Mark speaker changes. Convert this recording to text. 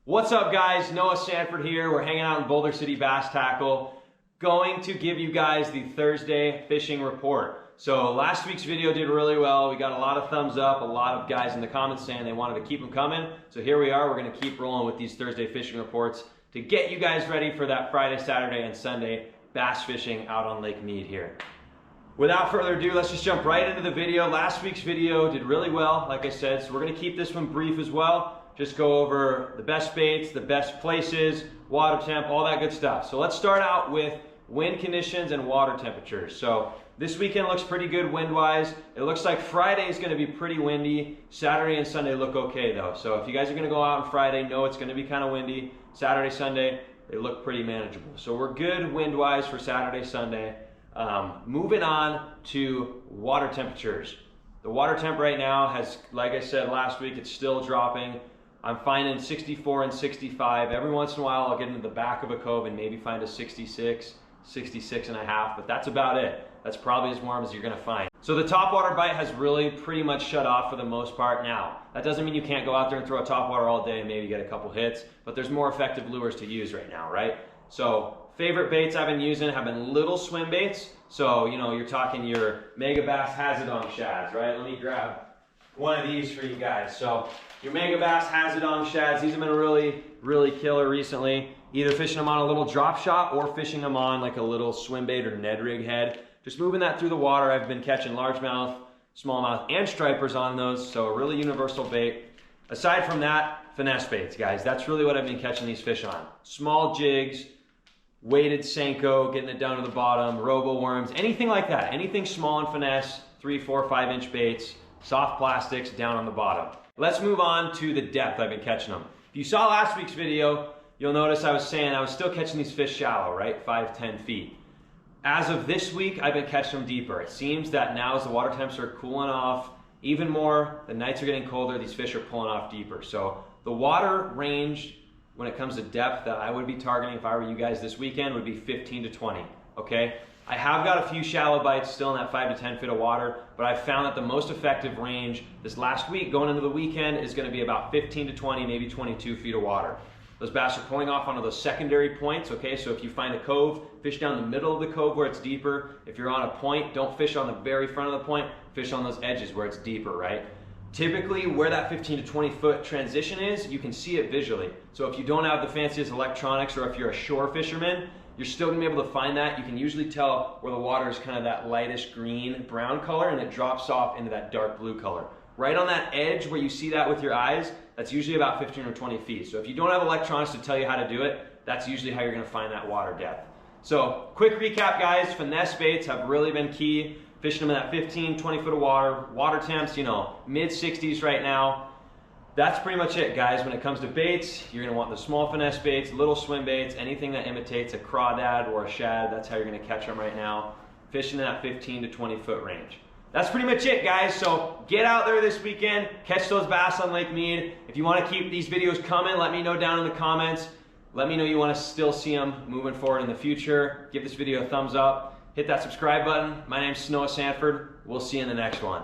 Speaker 1: What's up guys, Noah Sanford here. We're hanging out in Boulder City Bass Tackle. Going to give you guys the Thursday fishing report. So last week's video did really well. We got a lot of thumbs up, a lot of guys in the comments saying they wanted to keep them coming. So here we are, we're gonna keep rolling with these Thursday fishing reports to get you guys ready for that Friday, Saturday, and Sunday bass fishing out on Lake Mead here. Without further ado, let's just jump right into the video. Last week's video did really well, like I said, so we're gonna keep this one brief as well. Just go over the best baits, the best places, water temp, all that good stuff. So let's start out with wind conditions and water temperatures. So this weekend looks pretty good wind-wise. It looks like Friday is gonna be pretty windy. Saturday and Sunday look okay though. So if you guys are gonna go out on Friday, know it's gonna be kind of windy. Saturday, Sunday, they look pretty manageable. So we're good wind-wise for Saturday, Sunday. Moving on to water temperatures. The water temp right now has, like I said last week, it's still dropping. I'm finding 64 and 65. Every once in a while I'll get into the back of a cove and maybe find a 66, 66 and a half, but that's about it. That's probably as warm as you're gonna find. So the topwater bite has really pretty much shut off for the most part now. That doesn't mean you can't go out there and throw a topwater all day and maybe get a couple hits, but there's more effective lures to use right now, right? So favorite baits I've been using have been little swim baits. So, you know, you're talking your Mega Bass Hazardong shads, right? Let me grab one of these for you guys. So your Mega Bass Hazardong shads, these have been really killer recently. Either fishing them on a little drop shot or fishing them on like a little swim bait or Ned rig head. Just moving that through the water. I've been catching largemouth, smallmouth, and stripers on those. So a really universal bait. Aside from that, finesse baits, guys. That's really what I've been catching these fish on. Small jigs, weighted Senko, getting it down to the bottom, robo worms, anything like that. Anything small and finesse, 3, 4, 5 inch baits, soft plastics down on the bottom. Let's move on to the depth I've been catching them. If you saw last week's video, you'll notice I was saying I was still catching these fish shallow, right? 5, 10 feet. As of this week, I've been catching them deeper. It seems that now as the water temps are cooling off, even more, the nights are getting colder, these fish are pulling off deeper. So the water range when it comes to depth that I would be targeting if I were you guys this weekend would be 15 to 20, okay? I have got a few shallow bites still in that 5 to 10 feet of water, but I've found that the most effective range this last week going into the weekend is gonna be about 15 to 20, maybe 22 feet of water. Those bass are pulling off onto those secondary points, okay? So if you find a cove, fish down the middle of the cove where it's deeper. If you're on a point, don't fish on the very front of the point, fish on those edges where it's deeper, right? Typically where that 15 to 20 foot transition is, you can see it visually. So if you don't have the fanciest electronics or if you're a shore fisherman, you're still gonna be able to find that. You can usually tell where the water is kind of that lightish green, brown color, and it drops off into that dark blue color. Right on that edge where you see that with your eyes, that's usually about 15 or 20 feet. So if you don't have electronics to tell you how to do it, that's usually how you're gonna find that water depth. So quick recap guys, finesse baits have really been key. Fishing them in that 15, 20 foot of water. Water temps, you know, mid 60s right now. That's pretty much it, guys. When it comes to baits, you're gonna want the small finesse baits, little swim baits, anything that imitates a crawdad or a shad. That's how you're gonna catch them right now. Fishing in that 15 to 20 foot range. That's pretty much it, guys. So get out there this weekend, catch those bass on Lake Mead. If you wanna keep these videos coming, let me know down in the comments. Let me know you wanna still see them moving forward in the future. Give this video a thumbs up. Hit that subscribe button. My name's Noah Sanford. We'll see you in the next one.